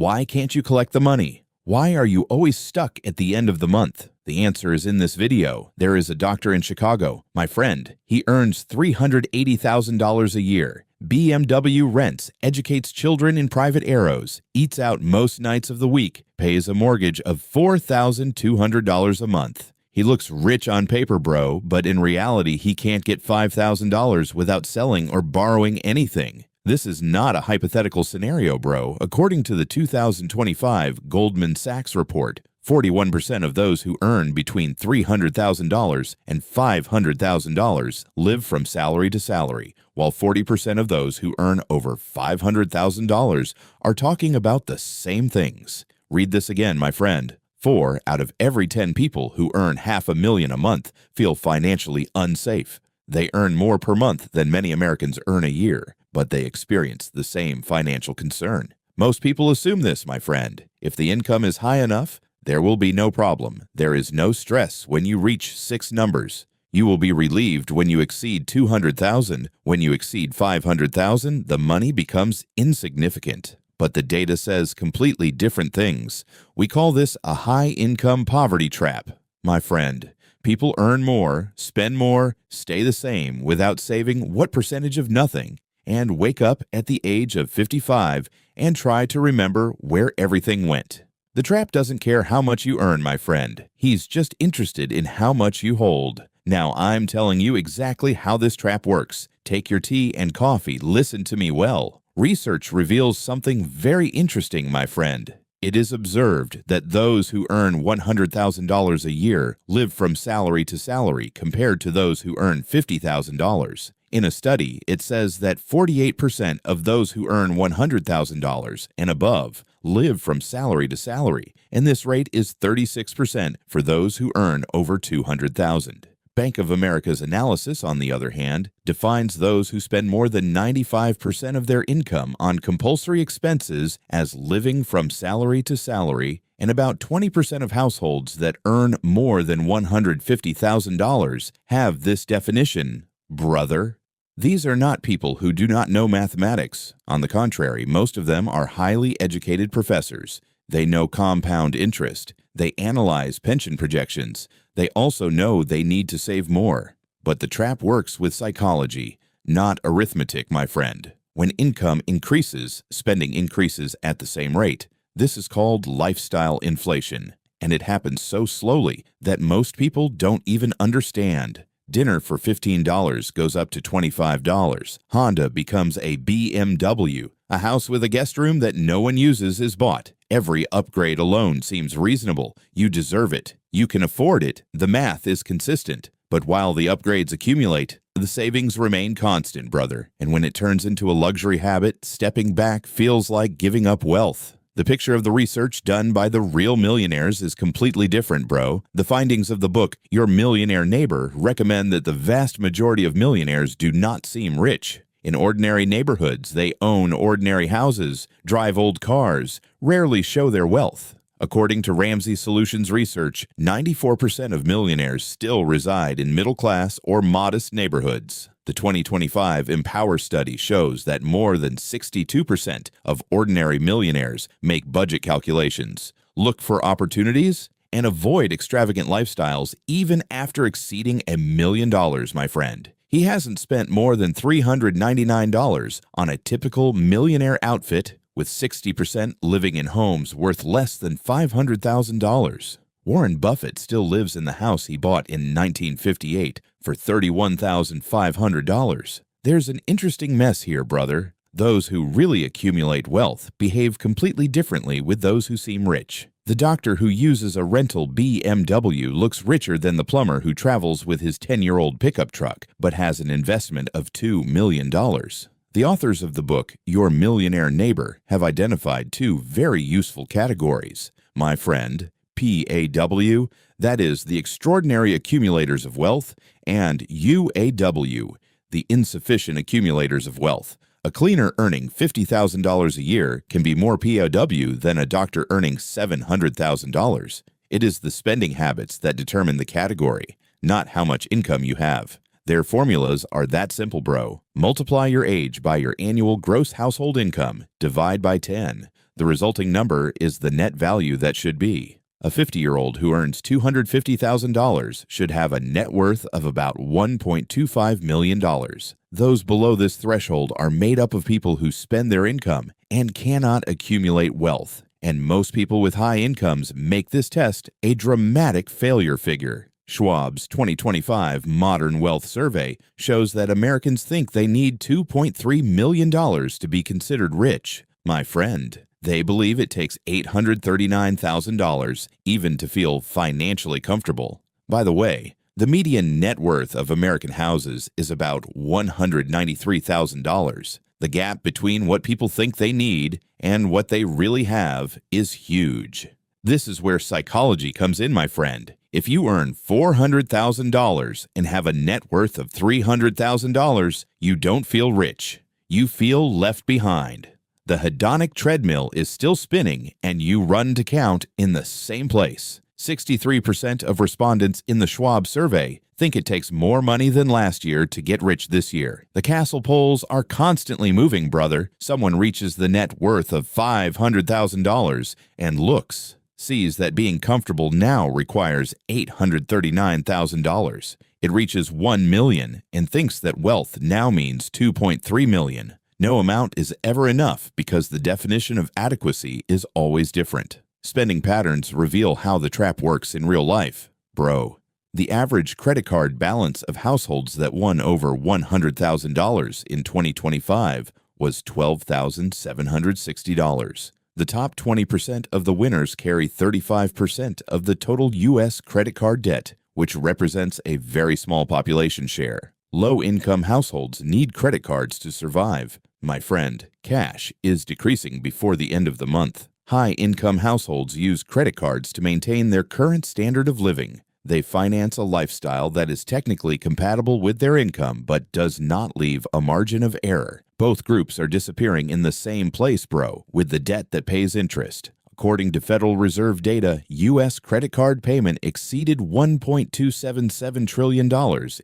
Why can't you collect the money? Why are you always stuck at the end of the month? The answer is in this video. There is a doctor in Chicago, my friend. He earns $380,000 a year. BMW rents, educates children in private aeros, eats out most nights of the week, pays a mortgage of $4,200 a month. He looks rich on paper, bro, but in reality, he can't get $5,000 without selling or borrowing anything. This is not a hypothetical scenario, bro. According to the 2025 Goldman Sachs report, 41% of those who earn between $300,000 and $500,000 live from salary to salary, while 40% of those who earn over $500,000 are talking about the same things. Read this again, my friend. 4 out of every 10 people who earn $500,000 a month feel financially unsafe. They earn more per month than many Americans earn a year, but they experience the same financial concern. Most people assume this, my friend. If the income is high enough, there will be no problem. There is no stress when you reach 6 numbers. You will be relieved when you exceed $200,000. When you exceed $500,000, the money becomes insignificant. But the data says completely different things. We call this a high-income poverty trap. My friend, people earn more, spend more, stay the same without saving what percentage of nothing, and wake up at the age of 55 and try to remember where everything went. The trap doesn't care how much you earn, my friend. He's just interested in how much you hold. Now, I'm telling you exactly how this trap works. Take your tea and coffee. Listen to me well. Research reveals something very interesting, my friend. It is observed that those who earn $100,000 a year live from salary to salary compared to those who earn $50,000. In a study, it says that 48% of those who earn $100,000 and above live from salary to salary, and this rate is 36% for those who earn over $200,000. Bank of America's analysis, on the other hand, defines those who spend more than 95% of their income on compulsory expenses as living from salary to salary, and about 20% of households that earn more than $150,000 have this definition, brother. These are not people who do not know mathematics. On the contrary, most of them are highly educated professors. They know compound interest. They analyze pension projections. They also know they need to save more. But the trap works with psychology, not arithmetic, my friend. When income increases, spending increases at the same rate. This is called lifestyle inflation, and it happens so slowly that most people don't even understand. Dinner for $15 goes up to $25. Honda becomes a BMW. A house with a guest room that no one uses is bought. Every upgrade alone seems reasonable. You deserve it. You can afford it. The math is consistent. But while the upgrades accumulate, the savings remain constant, brother. And when it turns into a luxury habit, stepping back feels like giving up wealth. The picture of the research done by the real millionaires is completely different, bro. The findings of the book, Your Millionaire Neighbor, recommend that the vast majority of millionaires do not seem rich. In ordinary neighborhoods, they own ordinary houses, drive old cars, rarely show their wealth. According to Ramsey Solutions research, 94% of millionaires still reside in middle-class or modest neighborhoods. The 2025 Empower study shows that more than 62% of ordinary millionaires make budget calculations, look for opportunities, and avoid extravagant lifestyles even after exceeding $1 million, my friend. He hasn't spent more than $399 on a typical millionaire outfit, with 60% living in homes worth less than $500,000. Warren Buffett still lives in the house he bought in 1958 for $31,500. There's an interesting mess here, brother. Those who really accumulate wealth behave completely differently with those who seem rich. The doctor who uses a rental BMW looks richer than the plumber who travels with his 10-year-old pickup truck but has an investment of $2 million. The authors of the book, Your Millionaire Neighbor, have identified 2 very useful categories. My friend, PAW, that is, the extraordinary accumulators of wealth, and UAW, the insufficient accumulators of wealth. A cleaner earning $50,000 a year can be more POW than a doctor earning $700,000. It is the spending habits that determine the category, not how much income you have. Their formulas are that simple, bro. Multiply your age by your annual gross household income, divide by 10. The resulting number is the net value that should be. A 50-year-old who earns $250,000 should have a net worth of about $1.25 million. Those below this threshold are made up of people who spend their income and cannot accumulate wealth. And most people with high incomes make this test a dramatic failure figure. Schwab's 2025 Modern Wealth Survey shows that Americans think they need $2.3 million to be considered rich. My friend, they believe it takes $839,000 even to feel financially comfortable. By the way, the median net worth of American houses is about $193,000. The gap between what people think they need and what they really have is huge. This is where psychology comes in, my friend. If you earn $400,000 and have a net worth of $300,000, you don't feel rich. You feel left behind. The hedonic treadmill is still spinning and you run to count in the same place. 63% of respondents in the Schwab survey think it takes more money than last year to get rich this year. The Castle polls are constantly moving, brother. Someone reaches the net worth of $500,000 and sees that being comfortable now requires $839,000. It reaches $1 million and thinks that wealth now means $2.3 million. No amount is ever enough because the definition of adequacy is always different. Spending patterns reveal how the trap works in real life. Bro, the average credit card balance of households that won over $100,000 in 2025 was $12,760. The top 20% of the winners carry 35% of the total U.S. credit card debt, which represents a very small population share. Low-income households need credit cards to survive. My friend, cash is decreasing before the end of the month. High-income households use credit cards to maintain their current standard of living. They finance a lifestyle that is technically compatible with their income but does not leave a margin of error. Both groups are disappearing in the same place, bro, with the debt that pays interest. According to Federal Reserve data, U.S. credit card payment exceeded $1.277 trillion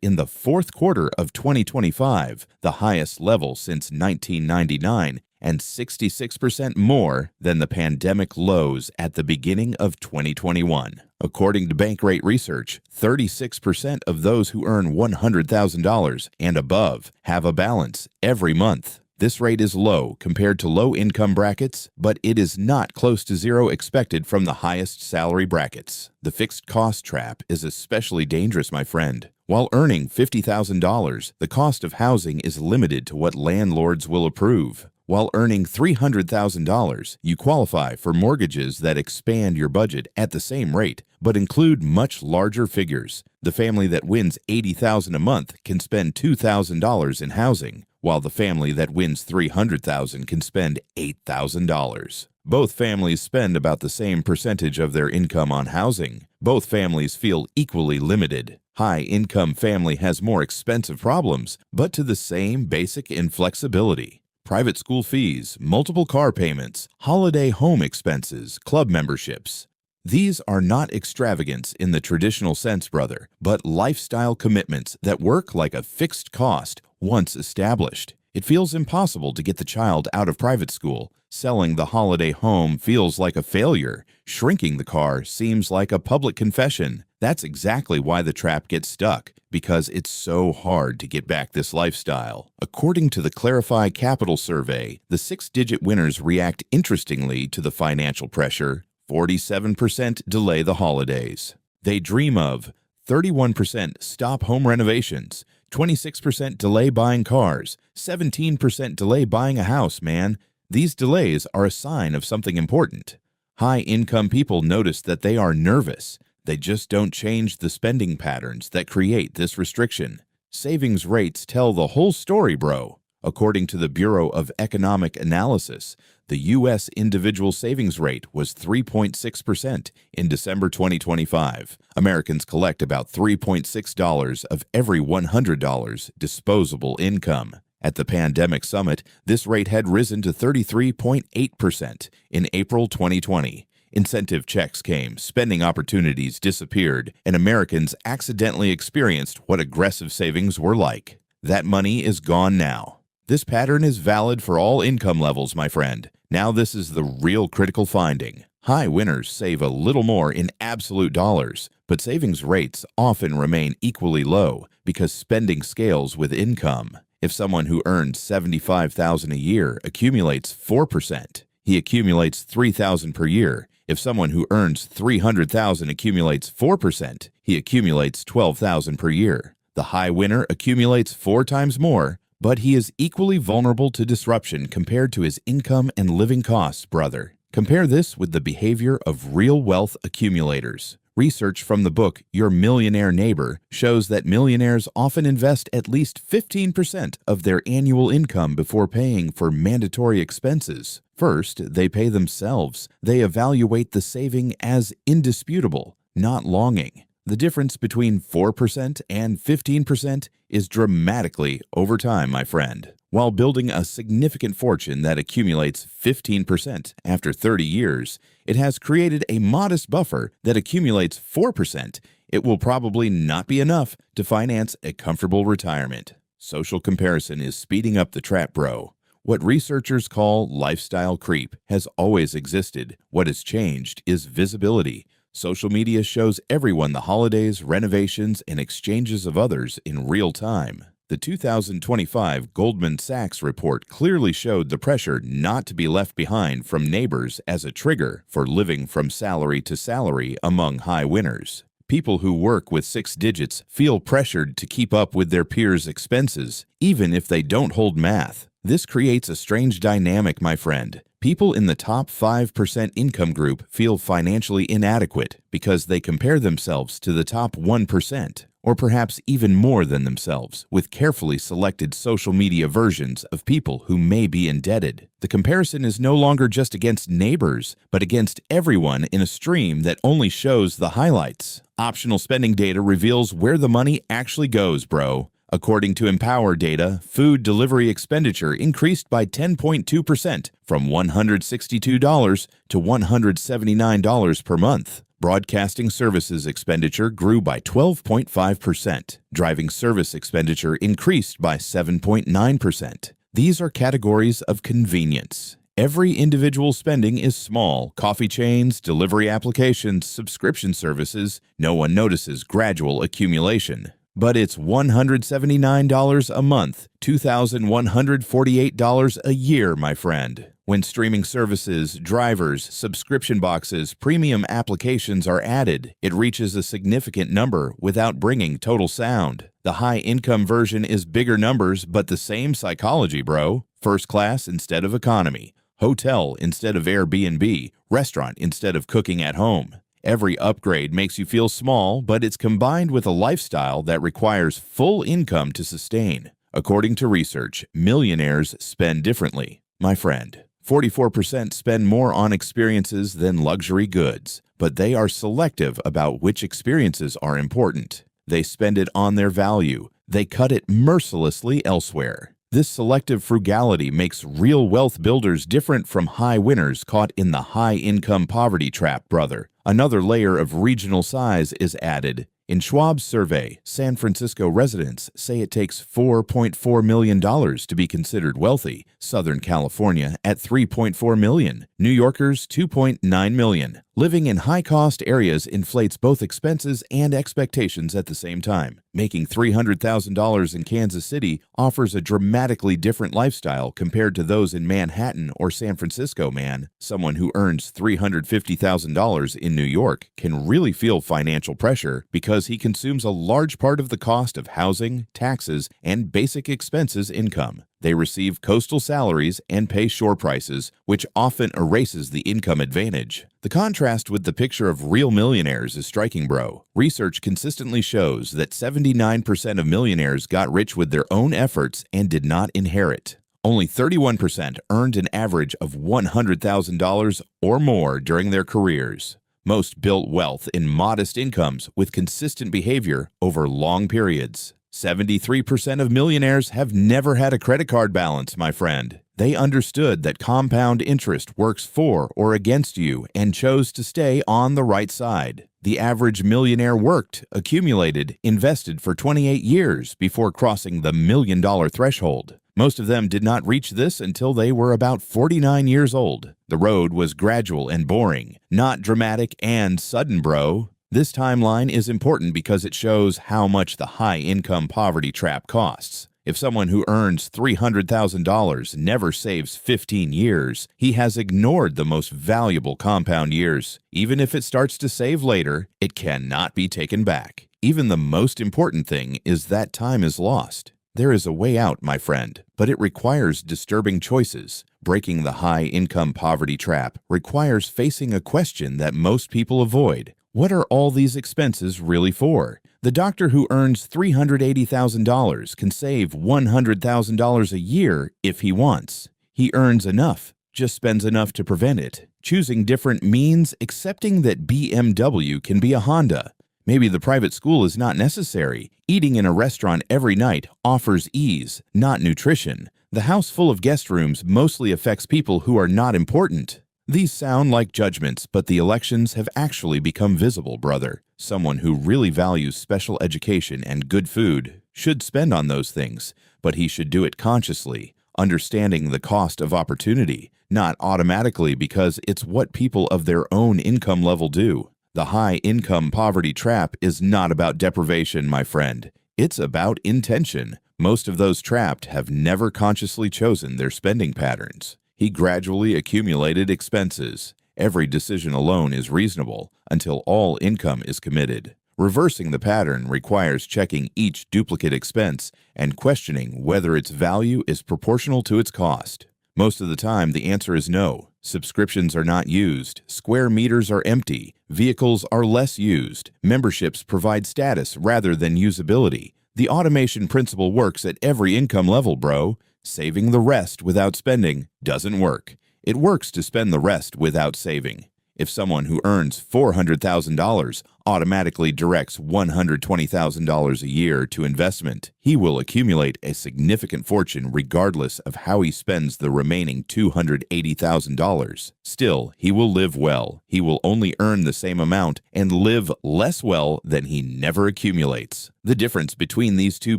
in the fourth quarter of 2025, the highest level since 1999, and 66% more than the pandemic lows at the beginning of 2021. According to Bankrate research, 36% of those who earn $100,000 and above have a balance every month. This rate is low compared to low-income brackets, but it is not close to zero expected from the highest salary brackets. The fixed cost trap is especially dangerous, my friend. While earning $50,000, the cost of housing is limited to what landlords will approve. While earning $300,000, you qualify for mortgages that expand your budget at the same rate, but include much larger figures. The family that wins $80,000 a month can spend $2,000 in housing, while the family that wins $300,000 can spend $8,000. Both families spend about the same percentage of their income on housing. Both families feel equally limited. High-income family has more expensive problems, but to the same basic inflexibility. Private school fees, multiple car payments, holiday home expenses, club memberships. These are not extravagance in the traditional sense, brother, but lifestyle commitments that work like a fixed cost once established. It feels impossible to get the child out of private school. Selling the holiday home feels like a failure. Shrinking the car seems like a public confession. That's exactly why the trap gets stuck, because it's so hard to get back this lifestyle. According to the Clarify Capital survey, the 6-digit winners react interestingly to the financial pressure. 47% delay the holidays. They dream of 31% stop home renovations, 26% delay buying cars, 17% delay buying a house, man. These delays are a sign of something important. High-income people notice that they are nervous. They just don't change the spending patterns that create this restriction. Savings rates tell the whole story, bro. According to the Bureau of Economic Analysis, the U.S. individual savings rate was 3.6% in December 2025. Americans collect about $3.6 of every $100 disposable income. At the pandemic summit, this rate had risen to 33.8% in April 2020. Incentive checks came, spending opportunities disappeared, and Americans accidentally experienced what aggressive savings were like. That money is gone now. This pattern is valid for all income levels, my friend. Now this is the real critical finding. High winners save a little more in absolute dollars, but savings rates often remain equally low because spending scales with income. If someone who earns $75,000 a year accumulates 4%, he accumulates $3,000 per year. If someone who earns $300,000 accumulates 4%, he accumulates $12,000 per year. The high winner accumulates 4 times more, but he is equally vulnerable to disruption compared to his income and living costs, brother. Compare this with the behavior of real wealth accumulators. Research from the book Your Millionaire Neighbor shows that millionaires often invest at least 15% of their annual income before paying for mandatory expenses. First, they pay themselves. They evaluate the saving as indisputable, not longing. The difference between 4% and 15% is dramatically over time, my friend. While building a significant fortune that accumulates 15% after 30 years, it has created a modest buffer that accumulates 4%. It will probably not be enough to finance a comfortable retirement. Social comparison is speeding up the trap, bro. What researchers call lifestyle creep has always existed. What has changed is visibility. Social media shows everyone the holidays, renovations, and exchanges of others in real time. The 2025 Goldman Sachs report clearly showed the pressure not to be left behind from neighbors as a trigger for living from salary to salary among high winners. People who work with 6 digits feel pressured to keep up with their peers' expenses, even if they don't hold math. This creates a strange dynamic, my friend. People in the top 5% income group feel financially inadequate because they compare themselves to the top 1%, or perhaps even more than themselves, with carefully selected social media versions of people who may be indebted. The comparison is no longer just against neighbors, but against everyone in a stream that only shows the highlights. Optional spending data reveals where the money actually goes, bro. According to Empower data, food delivery expenditure increased by 10.2% from $162 to $179 per month. Broadcasting services expenditure grew by 12.5%. Driving service expenditure increased by 7.9%. These are categories of convenience. Every individual spending is small. Coffee chains, delivery applications, subscription services. No one notices gradual accumulation. But it's $179 a month, $2,148 a year, my friend. When streaming services, drivers, subscription boxes, premium applications are added, it reaches a significant number without bringing total sound. The high-income version is bigger numbers, but the same psychology, bro. First class instead of economy, hotel instead of Airbnb, restaurant instead of cooking at home. Every upgrade makes you feel small, but it's combined with a lifestyle that requires full income to sustain. According to research, millionaires spend differently. My friend, 44% spend more on experiences than luxury goods, but they are selective about which experiences are important. They spend it on their value. They cut it mercilessly elsewhere. This selective frugality makes real wealth builders different from high winners caught in the high-income poverty trap, brother. Another layer of regional size is added. In Schwab's survey, San Francisco residents say it takes $4.4 million to be considered wealthy, Southern California at $3.4 million, New Yorkers $2.9 million. Living in high-cost areas inflates both expenses and expectations at the same time. Making $300,000 in Kansas City offers a dramatically different lifestyle compared to those in Manhattan or San Francisco, man. Someone who earns $350,000 in New York can really feel financial pressure because he consumes a large part of the cost of housing, taxes, and basic expenses income. They receive coastal salaries and pay shore prices, which often erases the income advantage. The contrast with the picture of real millionaires is striking, bro. Research consistently shows that 79% of millionaires got rich with their own efforts and did not inherit. Only 31% earned an average of $100,000 or more during their careers. Most built wealth in modest incomes with consistent behavior over long periods. 73% of millionaires have never had a credit card balance, my friend. They understood that compound interest works for or against you and chose to stay on the right side. The average millionaire worked, accumulated, invested for 28 years before crossing the $1 million threshold. Most of them did not reach this until they were about 49 years old. The road was gradual and boring, not dramatic and sudden, bro. This timeline is important because it shows how much the high-income poverty trap costs. If someone who earns $300,000 never saves 15 years, he has ignored the most valuable compound years. Even if it starts to save later, it cannot be taken back. Even the most important thing is that time is lost. There is a way out, my friend, but it requires disturbing choices. Breaking the high-income poverty trap requires facing a question that most people avoid. What are all these expenses really for? The doctor who earns $380,000 can save $100,000 a year if he wants. He earns enough, just spends enough to prevent it. Choosing different means accepting that BMW can be a Honda. Maybe the private school is not necessary. Eating in a restaurant every night offers ease, not nutrition. The house full of guest rooms mostly affects people who are not important. These sound like judgments, but the elections have actually become visible, brother. Someone who really values special education and good food should spend on those things, but he should do it consciously, understanding the cost of opportunity, not automatically because it's what people of their own income level do. The high-income poverty trap is not about deprivation, my friend. It's about intention. Most of those trapped have never consciously chosen their spending patterns. He gradually accumulated expenses. Every decision alone is reasonable until all income is committed. Reversing the pattern requires checking each duplicate expense and questioning whether its value is proportional to its cost. Most of the time, the answer is no. Subscriptions are not used, square meters are empty, vehicles are less used, memberships provide status rather than usability. The automation principle works at every income level, bro. Saving the rest without spending doesn't work. It works to spend the rest without saving. If someone who earns $400,000 automatically directs $120,000 a year to investment, he will accumulate a significant fortune regardless of how he spends the remaining $280,000. Still, he will live well. He will only earn the same amount and live less well than he never accumulates. The difference between these two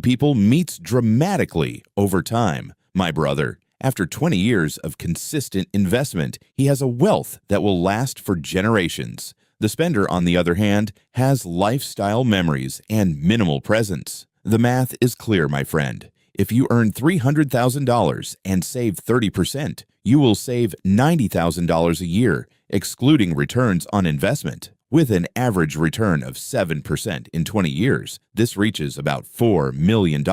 people meets dramatically over time. My brother, after 20 years of consistent investment, he has a wealth that will last for generations. The spender, on the other hand, has lifestyle memories and minimal presence. The math is clear, my friend. If you earn $300,000 and save 30%, you will save $90,000 a year, excluding returns on investment. With an average return of 7% in 20 years, this reaches about $4 million.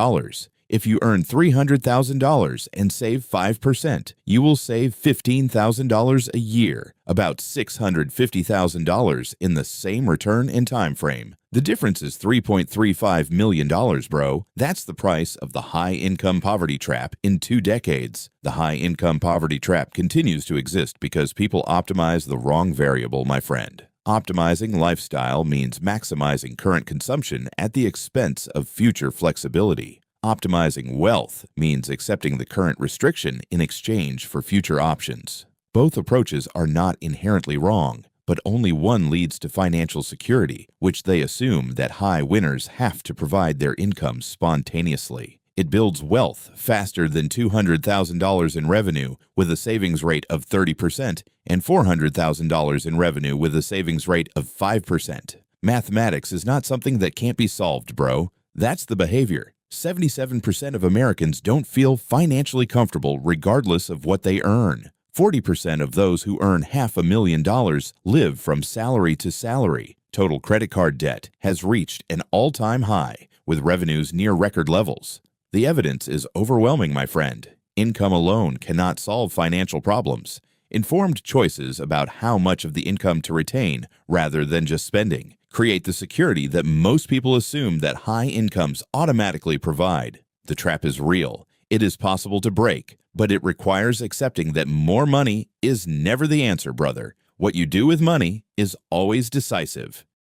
If you earn $300,000 and save 5%, you will save $15,000 a year, about $650,000 in the same return and time frame. The difference is $3.35 million, bro. That's the price of the high-income poverty trap in 2 decades. The high-income poverty trap continues to exist because people optimize the wrong variable, my friend. Optimizing lifestyle means maximizing current consumption at the expense of future flexibility. Optimizing wealth means accepting the current restriction in exchange for future options. Both approaches are not inherently wrong, but only one leads to financial security, which they assume that high winners have to provide their income spontaneously. It builds wealth faster than $200,000 in revenue with a savings rate of 30% and $400,000 in revenue with a savings rate of 5%. Mathematics is not something that can't be solved, bro. That's the behavior. 77% of Americans don't feel financially comfortable regardless of what they earn. 40% of those who earn $500,000 live from salary to salary. Total credit card debt has reached an all-time high, with revenues near record levels. The evidence is overwhelming, my friend. Income alone cannot solve financial problems. Informed choices about how much of the income to retain, rather than just spending, create the security that most people assume that high incomes automatically provide. The trap is real. It is possible to break, but it requires accepting that more money is never the answer, brother. What you do with money is always decisive.